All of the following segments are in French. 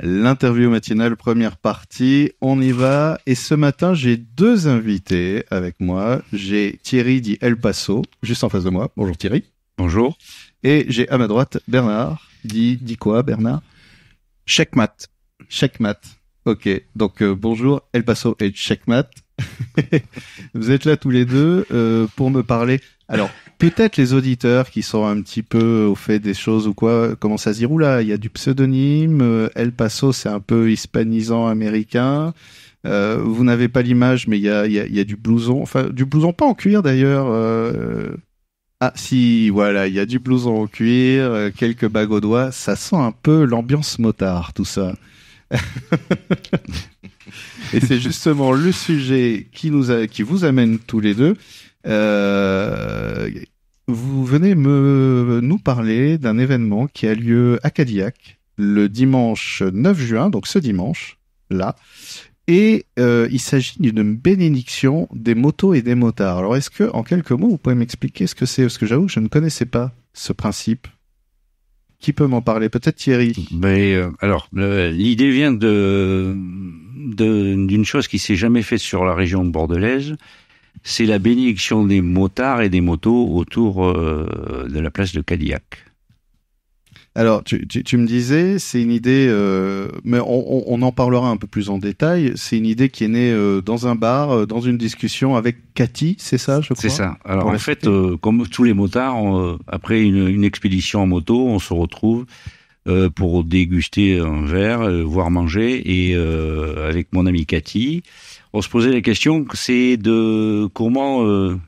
L'interview matinale, première partie, on y va. Et ce matin, j'ai deux invités avec moi. J'ai Thierry dit El Paso, juste en face de moi. Bonjour Thierry. Bonjour. Et j'ai à ma droite Bernard. Dit quoi Bernard? Checkmat. Checkmat. Ok, donc bonjour El Paso et Checkmat. Vous êtes là tous les deux pour me parler. Alors, peut-être les auditeurs qui sont un petit peu au fait des choses ou quoi, comment ça se dit, oula, il y a du pseudonyme, El Paso c'est un peu hispanisant américain, vous n'avez pas l'image mais il y a du blouson, enfin du blouson pas en cuir d'ailleurs, ah si, voilà, il y a du blouson en cuir, quelques bagues aux doigts, ça sent un peu l'ambiance motard tout ça. Et c'est justement le sujet qui vous amène tous les deux. Vous venez nous parler d'un événement qui a lieu à Cadillac le dimanche 9 juin, donc ce dimanche là. Et il s'agit d'une bénédiction des motos et des motards. Alors est-ce que en quelques mots vous pouvez m'expliquer ce que c'est? Parce que j'avoue que je ne connaissais pas ce principe. Qui peut m'en parler? Peut-être Thierry. L'idée vient d'une chose qui s'est jamais faite sur la région bordelaise. C'est la bénédiction des motards et des motos autour de la place de Cadillac. Alors, tu me disais, c'est une idée, mais on en parlera un peu plus en détail. C'est une idée qui est née dans un bar, dans une discussion avec Cathy, c'est ça, je crois? C'est ça. Alors en fait, comme tous les motards, après une expédition en moto, on se retrouve pour déguster un verre, voire manger, et avec mon ami Cathy, on se posait la question, c'est de comment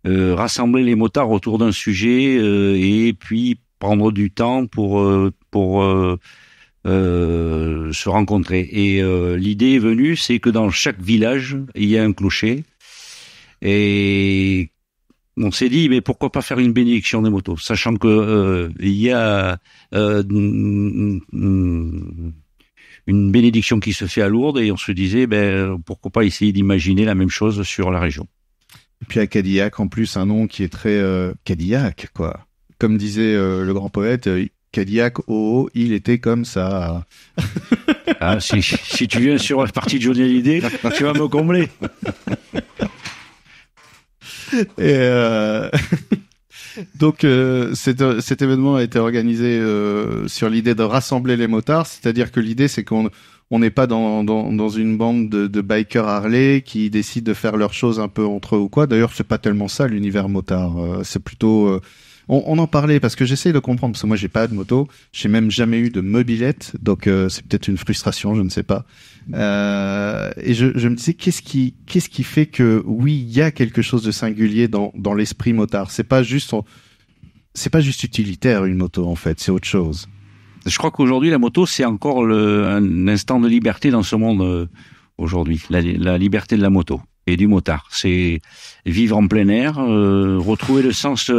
rassembler les motards autour d'un sujet et puis prendre du temps pour se rencontrer. Et l'idée est venue, c'est que dans chaque village, il y a un clocher. Et on s'est dit, mais pourquoi pas faire une bénédiction des motos, sachant que il y a une bénédiction qui se fait à Lourdes, et on se disait, pourquoi pas essayer d'imaginer la même chose sur la région. Et puis à Cadillac, en plus, un nom qui est très Cadillac, quoi. Comme disait le grand poète, Cadillac, il était comme ça. Ah, si tu viens sur la partie de Johnny Hallyday, tu vas me combler. Et donc cet événement a été organisé sur l'idée de rassembler les motards, c'est-à-dire que l'idée c'est qu'on n'est pas dans une bande de bikers Harley qui décident de faire leurs choses un peu entre eux ou quoi. D'ailleurs, c'est pas tellement ça l'univers motard. C'est plutôt on en parlait parce que j'essaye de comprendre, parce que moi j'ai pas de moto, j'ai même jamais eu de mobilette, donc c'est peut-être une frustration, je ne sais pas. Et je me disais qu'est-ce qui fait que oui, il y a quelque chose de singulier dans l'esprit motard. C'est pas juste utilitaire une moto en fait, c'est autre chose. Je crois qu'aujourd'hui la moto c'est encore un instant de liberté dans ce monde aujourd'hui, la liberté de la moto et du motard. C'est vivre en plein air, retrouver le sens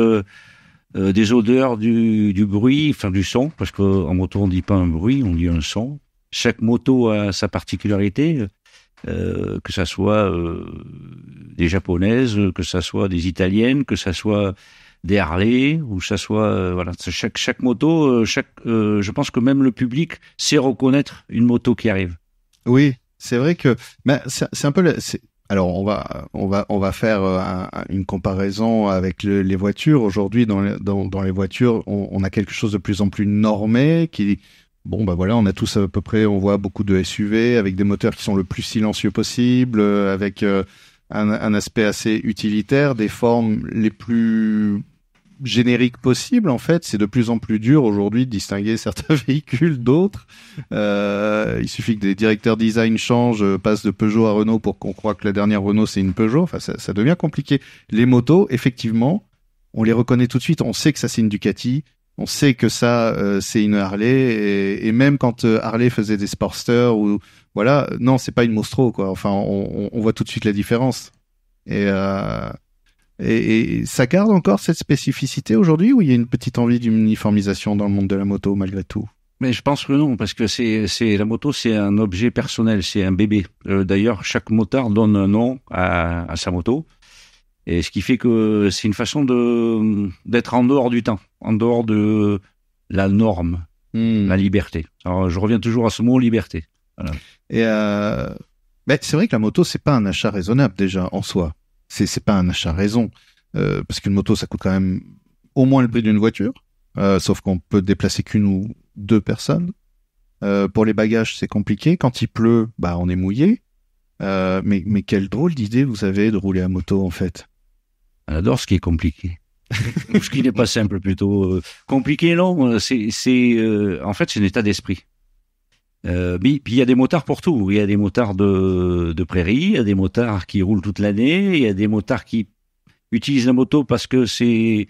des odeurs, du bruit, enfin du son, parce qu'en moto on dit pas un bruit, on dit un son. Chaque moto a sa particularité, que ça soit des japonaises, que ça soit des italiennes, que ça soit des Harley, ou ça soit voilà, chaque moto, je pense que même le public sait reconnaître une moto qui arrive. Oui, c'est vrai que c'est un peu alors on va faire une comparaison avec les voitures. Aujourd'hui, dans les voitures, on a quelque chose de plus en plus normé qui voilà, on a tous à peu près, on voit beaucoup de SUV avec des moteurs qui sont le plus silencieux possible, avec un aspect assez utilitaire, des formes les plus génériques possibles. En fait, c'est de plus en plus dur aujourd'hui de distinguer certains véhicules d'autres. Il suffit que des directeurs design changent, passent de Peugeot à Renault pour qu'on croie que la dernière Renault c'est une Peugeot. Enfin, ça devient compliqué. Les motos, effectivement, on les reconnaît tout de suite. On sait que ça c'est une Ducati. On sait que ça c'est une Harley. Et même quand Harley faisait des Sportster ou voilà, non, c'est pas une Mostro quoi. Enfin, on voit tout de suite la différence. Et ça garde encore cette spécificité aujourd'hui, ou il y a une petite envie d'une uniformisation dans le monde de la moto malgré tout? Mais je pense que non, parce que c'est la moto, c'est un objet personnel, c'est un bébé. D'ailleurs, chaque motard donne un nom à sa moto, et ce qui fait que c'est une façon d'être en dehors du temps, en dehors de la norme. La liberté. Alors, je reviens toujours à ce mot liberté. Voilà. Et c'est vrai que la moto, c'est pas un achat raisonnable déjà en soi. C'est pas un achat raison parce qu'une moto, ça coûte quand même au moins le prix d'une voiture. Sauf qu'on peut déplacer qu'une ou deux personnes. Pour les bagages, c'est compliqué. Quand il pleut, on est mouillé. Mais quelle drôle d'idée vous avez de rouler à moto en fait. On adore ce qui est compliqué. Ou ce qui n'est pas simple plutôt. Compliqué non, en fait c'est un état d'esprit. Puis il y a des motards pour tout. Il y a des motards de prairie, il y a des motards qui roulent toute l'année, il y a des motards qui utilisent la moto parce que c'est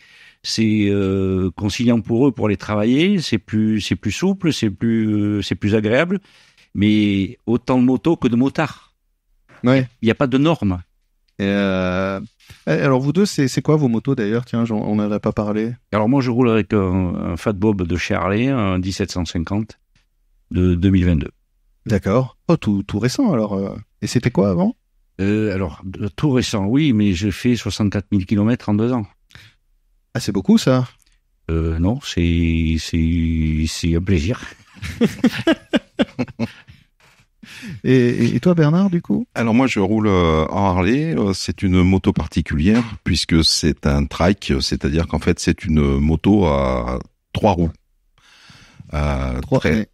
conciliant pour eux pour aller travailler, c'est plus souple, c'est plus agréable. Mais autant de motos que de motards. Ouais. Il n'y a pas de normes. Alors vous deux, c'est quoi vos motos d'ailleurs? Tiens, on n'en a pas parlé. Alors moi, je roule avec un Fat Bob de chez Harley, un 1750 de 2022. D'accord. Oh, tout récent alors. Et c'était quoi avant? Alors, tout récent, oui, mais je fais 64 000 km en 2 ans. Ah, c'est beaucoup ça. Non, c'est un plaisir. Et toi Bernard du coup? Alors moi je roule en Harley, c'est une moto particulière puisque c'est un trike, c'est-à-dire qu'en fait c'est une moto à 3 roues.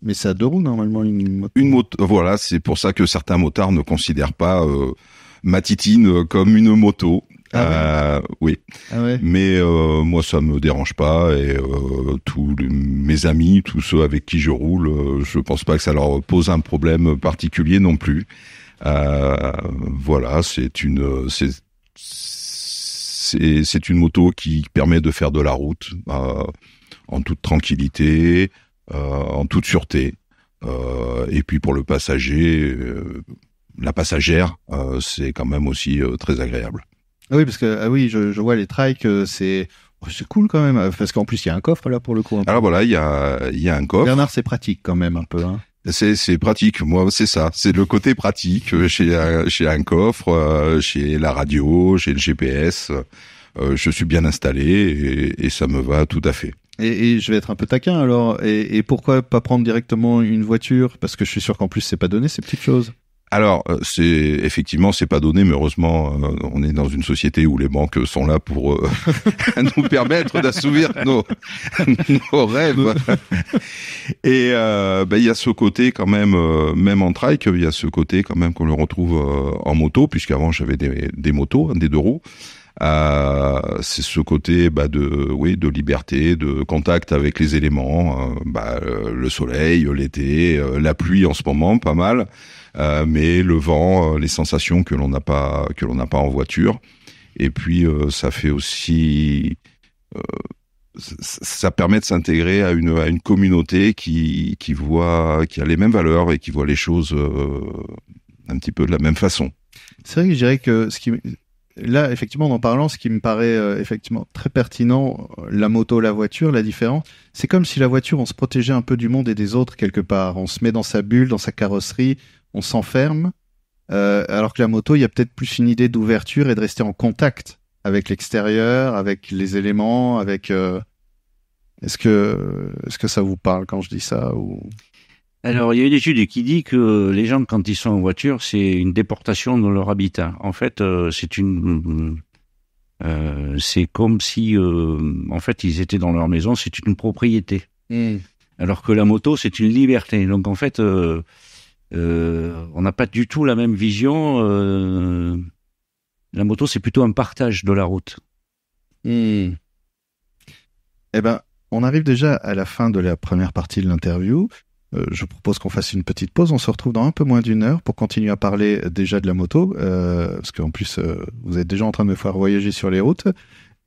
Mais c'est à 2 roues normalement une moto. Une moto, voilà, c'est pour ça que certains motards ne considèrent pas ma titine comme une moto. Oui. Ah ouais. Mais moi ça me dérange pas et mes amis, tous ceux avec qui je roule, je pense pas que ça leur pose un problème particulier non plus. Voilà, c'est une moto qui permet de faire de la route en toute tranquillité, en toute sûreté. Et puis pour le passager, la passagère, c'est quand même aussi très agréable. Oui, parce que je vois les trikes, c'est cool quand même, parce qu'en plus il y a un coffre là pour le coup. Alors voilà, il y a un coffre. Bernard, c'est pratique quand même un peu. Hein. C'est pratique, moi c'est ça, c'est le côté pratique chez un coffre, chez la radio, chez le GPS. Je suis bien installé et ça me va tout à fait. Et je vais être un peu taquin alors. Et pourquoi pas prendre directement une voiture? Parce que je suis sûr qu'en plus c'est pas donné ces petites choses. Alors, c'est pas donné, mais heureusement, on est dans une société où les banques sont là pour nous permettre d'assouvir nos rêves. Et il y a ce côté quand même, même en trike, il y a ce côté quand même qu'on le retrouve en moto, puisqu'avant j'avais des motos, des 2 roues. C'est ce côté de liberté, de contact avec les éléments, le soleil, l'été, la pluie en ce moment, pas mal. Mais le vent, les sensations que l'on n'a pas en voiture, et puis ça fait aussi, ça permet de s'intégrer à une communauté qui a les mêmes valeurs et qui voit les choses un petit peu de la même façon. C'est vrai que je dirais que là, effectivement, en parlant, ce qui me paraît effectivement très pertinent, la moto, la voiture, la différence, c'est comme si la voiture, on se protégeait un peu du monde et des autres quelque part. On se met dans sa bulle, dans sa carrosserie, on s'enferme, alors que la moto, il y a peut-être plus une idée d'ouverture et de rester en contact avec l'extérieur, avec les éléments, avec... Est-ce que ça vous parle quand je dis ça ou... Alors, il y a une étude qui dit que les gens, quand ils sont en voiture, c'est une déportation dans leur habitat. En fait, c'est comme si, en fait, ils étaient dans leur maison, c'est une propriété. Alors que la moto, c'est une liberté. Donc, en fait, on n'a pas du tout la même vision. La moto, c'est plutôt un partage de la route. Eh ben, on arrive déjà à la fin de la première partie de l'interview. Je propose qu'on fasse une petite pause. On se retrouve dans un peu moins d'1 heure pour continuer à parler déjà de la moto, parce qu'en plus, vous êtes déjà en train de me faire voyager sur les routes.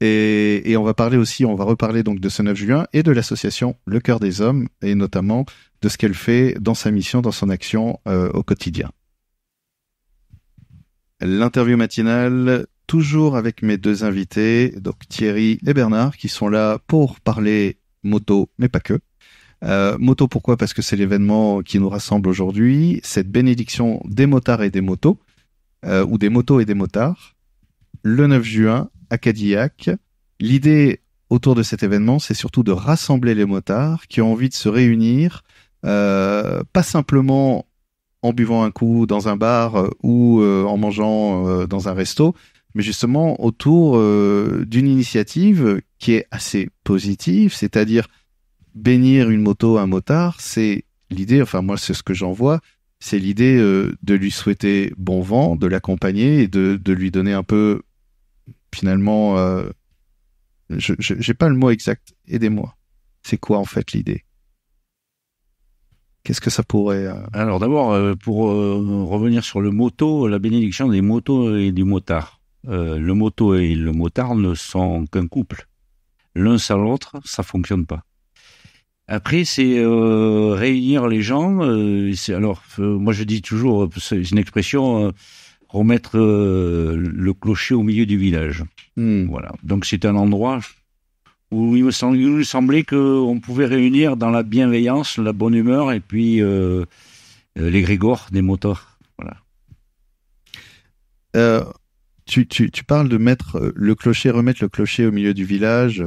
Et on va reparler donc de ce 9 juin et de l'association Le Cœur des Hommes, et notamment de ce qu'elle fait dans sa mission, dans son action au quotidien. L'interview matinale, toujours avec mes 2 invités, donc Thierry et Bernard, qui sont là pour parler moto, mais pas que. Moto, pourquoi? Parce que c'est l'événement qui nous rassemble aujourd'hui, cette bénédiction des motards et des motos, ou des motos et des motards, le 9 juin à Cadillac. L'idée autour de cet événement, c'est surtout de rassembler les motards qui ont envie de se réunir, pas simplement en buvant un coup dans un bar ou en mangeant dans un resto, mais justement autour d'une initiative qui est assez positive, c'est-à-dire bénir une moto, un motard, c'est l'idée, enfin moi c'est ce que j'en vois, c'est l'idée de lui souhaiter bon vent, de l'accompagner et de lui donner un peu, finalement, j'ai pas le mot exact, aidez-moi. C'est quoi en fait l'idée? Qu'est-ce que ça pourrait... Alors d'abord, pour revenir sur le moto, la bénédiction des motos et du motard. Le moto et le motard ne sont qu'un couple. L'un sans l'autre, ça fonctionne pas. Après, c'est réunir les gens. Moi je dis toujours, c'est une expression, remettre le clocher au milieu du village. Voilà. Donc c'est un endroit où il nous semblait qu'on pouvait réunir dans la bienveillance, la bonne humeur et puis l'égrégore des motards. Voilà. Tu parles de remettre le clocher au milieu du village.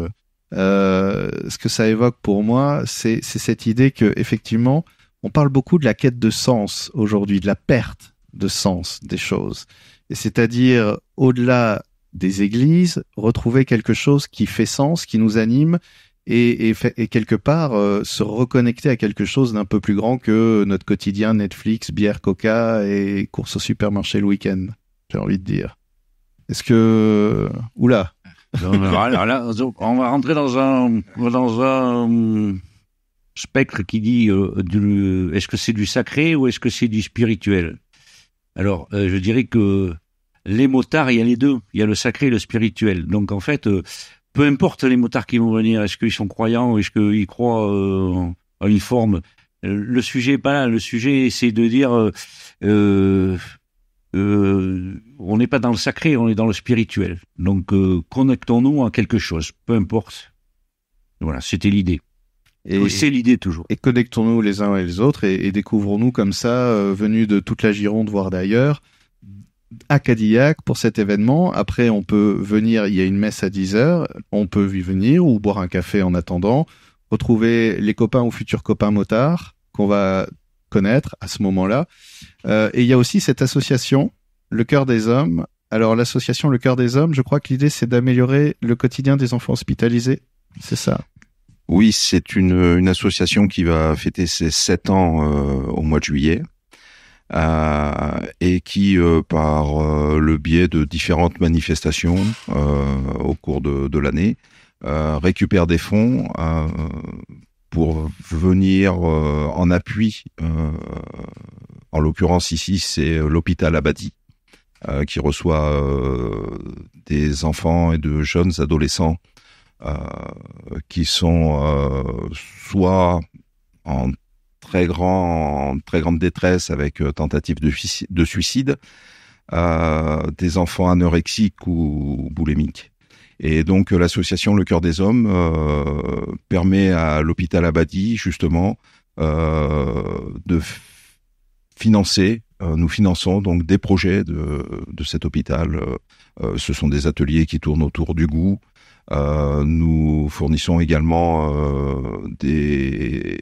Ce que ça évoque pour moi, c'est cette idée que effectivement, on parle beaucoup de la quête de sens aujourd'hui, de la perte de sens des choses. Et c'est-à-dire, au-delà des églises, retrouver quelque chose qui fait sens, qui nous anime, et quelque part se reconnecter à quelque chose d'un peu plus grand que notre quotidien Netflix, bière, coca et course au supermarché le week-end, j'ai envie de dire. Est-ce que... Oula. Alors là, on va rentrer dans un spectre qui dit est-ce que c'est du sacré ou est-ce que c'est du spirituel? Alors, je dirais que les motards, il y a les deux. Il y a le sacré et le spirituel. Donc, en fait, peu importe les motards qui vont venir, est-ce qu'ils sont croyants ou est-ce qu'ils croient à une forme, le sujet est pas là. Le sujet, c'est de dire on n'est pas dans le sacré, on est dans le spirituel. Donc, connectons-nous à quelque chose, peu importe. Voilà, c'était l'idée. Et c'est l'idée toujours. Et connectons-nous les uns et les autres et découvrons-nous comme ça, venus de toute la Gironde, voire d'ailleurs, à Cadillac pour cet événement. Après, on peut venir, il y a une messe à 10h, on peut y venir ou boire un café en attendant, retrouver les copains ou futurs copains motards qu'on va connaître à ce moment-là. Et il y a aussi cette association, Le Cœur des Hommes. Alors l'association Le Cœur des Hommes, je crois que l'idée c'est d'améliorer le quotidien des enfants hospitalisés, c'est ça? Oui, c'est une association qui va fêter ses 7 ans au mois de juillet et qui, par le biais de différentes manifestations au cours de l'année, récupère des fonds pour venir en appui. En l'occurrence ici, c'est l'hôpital Abadi qui reçoit des enfants et de jeunes adolescents qui sont soit en très grande détresse avec tentative de suicide, des enfants anorexiques ou boulimiques. Et donc l'association Le Cœur des Hommes permet à l'hôpital Abadi justement de financer. Nous finançons donc des projets de cet hôpital. Ce sont des ateliers qui tournent autour du goût. Nous fournissons également des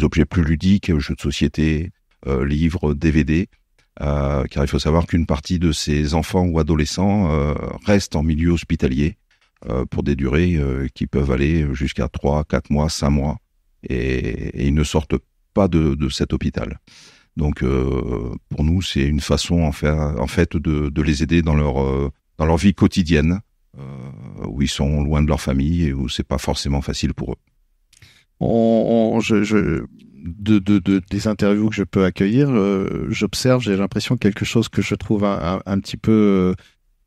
objets plus ludiques, jeux de société, livres, DVD, car il faut savoir qu'une partie de ces enfants ou adolescents restent en milieu hospitalier pour des durées qui peuvent aller jusqu'à 3, 4 mois, 5 mois, et ils ne sortent pas de cet hôpital. Donc pour nous, c'est une façon en fait de les aider dans leur vie quotidienne, où ils sont loin de leur famille et où c'est pas forcément facile pour eux. Des interviews que je peux accueillir, j'observe, j'ai l'impression quelque chose que je trouve un petit peu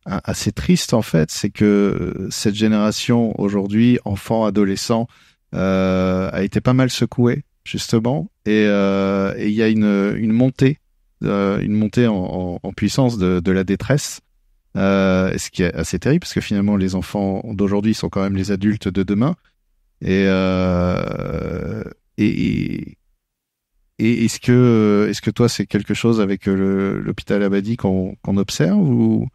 assez triste en fait, c'est que cette génération aujourd'hui, enfants, adolescents, a été pas mal secouée justement, et il y a une montée en puissance de la détresse. Ce qui est assez terrible parce que finalement les enfants d'aujourd'hui sont quand même les adultes de demain et est-ce que toi c'est quelque chose avec l'hôpital Abadi qu'on observe ou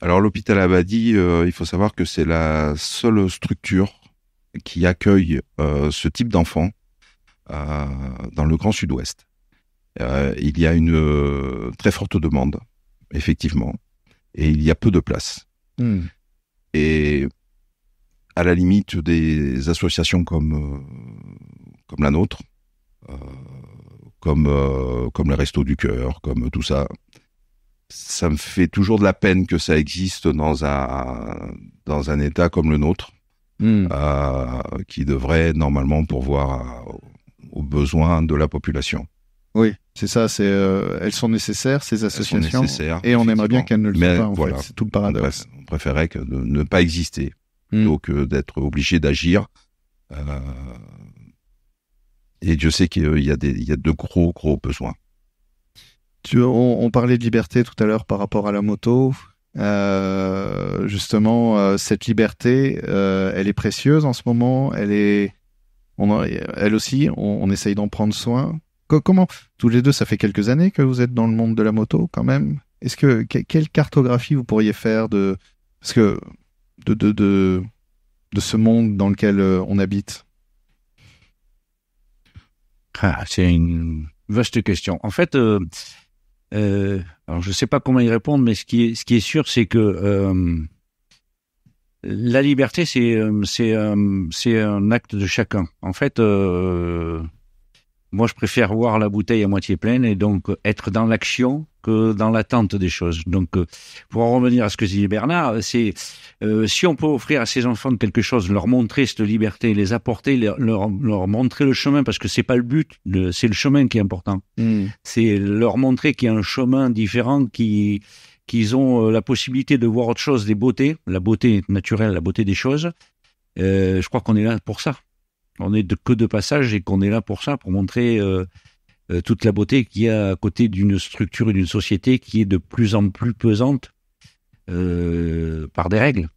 Alors l'hôpital Abadi, il faut savoir que c'est la seule structure qui accueille ce type d'enfants dans le Grand Sud-Ouest. Il y a une très forte demande, effectivement, et il y a peu de place. Et à la limite des associations comme la nôtre, comme les Restos du Cœur, comme tout ça, ça me fait toujours de la peine que ça existe dans un État comme le nôtre, qui devrait normalement pourvoir aux besoins de la population. Oui, c'est ça. Elles sont nécessaires, ces associations, et on aimerait bien qu'elles ne le soient pas. En fait, c'est tout le paradoxe. On préférait que de ne pas exister plutôt que d'être obligé d'agir. Et Dieu sait qu'il y a de gros besoins. On parlait de liberté tout à l'heure par rapport à la moto. Justement, cette liberté, elle est précieuse en ce moment. Elle aussi, on essaye d'en prendre soin. Comment, tous les deux, ça fait quelques années que vous êtes dans le monde de la moto, quand même. Quelle cartographie vous pourriez faire de ce monde dans lequel on habite? C'est une vaste question. En fait, alors je sais pas comment y répondre, mais ce qui est sûr, c'est que la liberté, c'est un acte de chacun. En fait, moi, je préfère voir la bouteille à moitié pleine et donc être dans l'action que dans l'attente des choses. Donc, pour en revenir à ce que disait Bernard, c'est si on peut offrir à ces enfants quelque chose, leur montrer cette liberté, les apporter, leur montrer le chemin, parce que c'est pas le but, c'est le chemin qui est important. C'est leur montrer qu'il y a un chemin différent, qu'ils ont la possibilité de voir autre chose, des beautés, la beauté naturelle, la beauté des choses. Je crois qu'on est là pour ça. On est que de passage et qu'on est là pour ça, pour montrer toute la beauté qu'il y a à côté d'une structure et d'une société qui est de plus en plus pesante par des règles.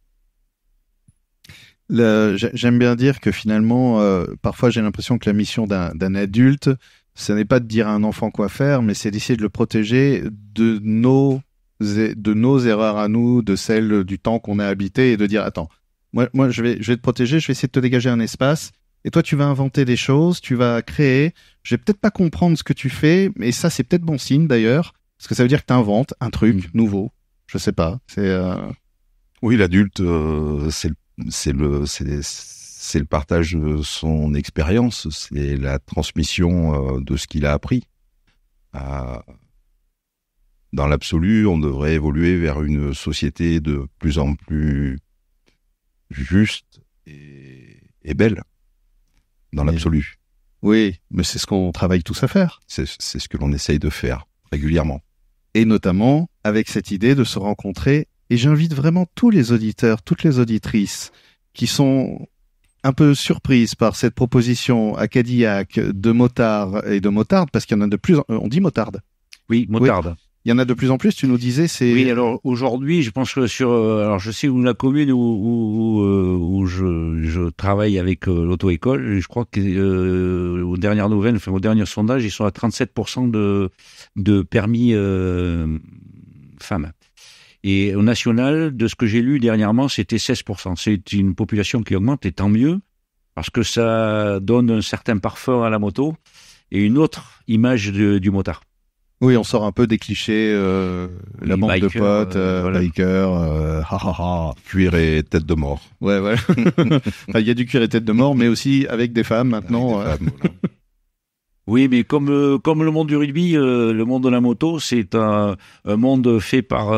J'aime bien dire que finalement, parfois j'ai l'impression que la mission d'un adulte, ce n'est pas de dire à un enfant quoi faire, mais c'est d'essayer de le protéger de nos erreurs à nous, de celles du temps qu'on a habité, et de dire attends, moi je vais te protéger, je vais essayer de te dégager un espace. Et toi, tu vas inventer des choses, tu vas créer. Je vais peut-être pas comprendre ce que tu fais, mais ça, c'est peut-être bon signe d'ailleurs, parce que ça veut dire que tu inventes un truc nouveau. Je sais pas. Oui, l'adulte, c'est le partage de son expérience, c'est la transmission de ce qu'il a appris. Dans l'absolu, on devrait évoluer vers une société de plus en plus juste et belle. Dans l'absolu. Oui, mais c'est ce qu'on travaille tous à faire. C'est ce que l'on essaye de faire régulièrement. Et notamment avec cette idée de se rencontrer. Et j'invite vraiment tous les auditeurs, toutes les auditrices qui sont un peu surprises par cette proposition à Cadillac de motard et de motarde, parce qu'il y en a de plus... On dit motarde. Oui, motarde. Oui. Il y en a de plus en plus, tu nous disais, c'est... Oui, alors aujourd'hui, je pense que alors je sais où la commune où je travaille avec l'auto-école, je crois que aux dernières nouvelles, au dernier sondage, ils sont à 37% de permis femmes. Et au national, de ce que j'ai lu dernièrement, c'était 16%. C'est une population qui augmente, et tant mieux, parce que ça donne un certain parfum à la moto et une autre image du motard. Oui, on sort un peu des clichés, la bande de potes, voilà. Biker, cuir et tête de mort. Ouais, voilà. Enfin, il y a du cuir et tête de mort, mais aussi avec des femmes maintenant. Avec des femmes, voilà. Oui, mais comme le monde du rugby, le monde de la moto, c'est un monde fait par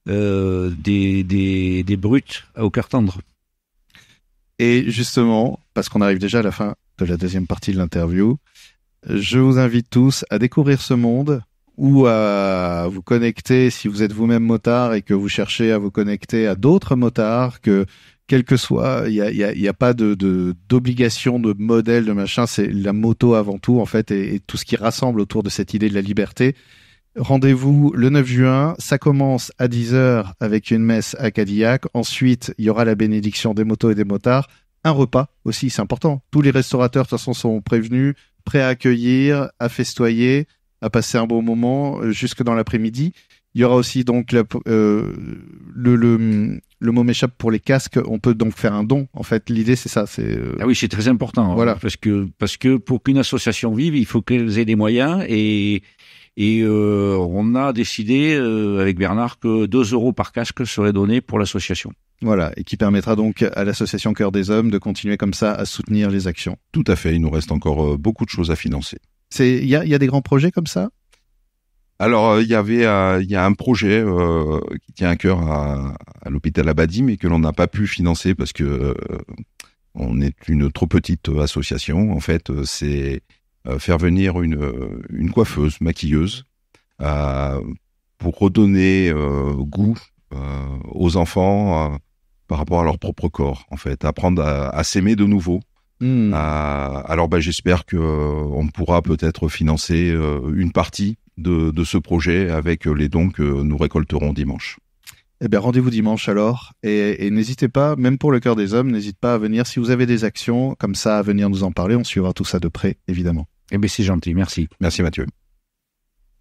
des brutes au cœur tendre. Et justement, parce qu'on arrive déjà à la fin de la deuxième partie de l'interview, je vous invite tous à découvrir ce monde ou à vous connecter, si vous êtes vous-même motard et que vous cherchez à vous connecter à d'autres motards, que quel que soit, il y a pas d'obligation de modèle, de machin, c'est la moto avant tout, en fait, et tout ce qui rassemble autour de cette idée de la liberté. Rendez-vous le 9 juin, ça commence à 10h avec une messe à Cadillac. Ensuite, il y aura la bénédiction des motos et des motards. Un repas aussi, c'est important. Tous les restaurateurs, de toute façon, sont prévenus, prêts à accueillir, à festoyer, à passer un bon moment jusque dans l'après-midi. Il y aura aussi donc le mot m'échappe pour les casques. On peut donc faire un don. En fait, l'idée c'est ça. Ah oui, c'est très important. Voilà. Parce que pour qu'une association vive, il faut qu'elle ait des moyens et on a décidé avec Bernard que 2 € par casque seraient donnés pour l'association. Voilà, et qui permettra donc à l'association Cœur des Hommes de continuer comme ça à soutenir les actions. Tout à fait. Il nous reste encore beaucoup de choses à financer. Il y a des grands projets comme ça? Alors, il y a un projet qui tient à cœur à l'hôpital Abadi, mais que l'on n'a pas pu financer parce que on est une trop petite association. En fait, c'est faire venir une coiffeuse, maquilleuse, pour redonner goût aux enfants par rapport à leur propre corps. En fait, apprendre à s'aimer de nouveau. Alors, j'espère que on pourra peut-être financer une partie de ce projet avec les dons que nous récolterons dimanche. Eh bien, rendez-vous dimanche alors, et n'hésitez pas, même pour le Cœur des Hommes, n'hésitez pas à venir, si vous avez des actions comme ça, à venir nous en parler, on suivra tout ça de près, évidemment. Eh bien, c'est gentil, merci. Merci Mathieu.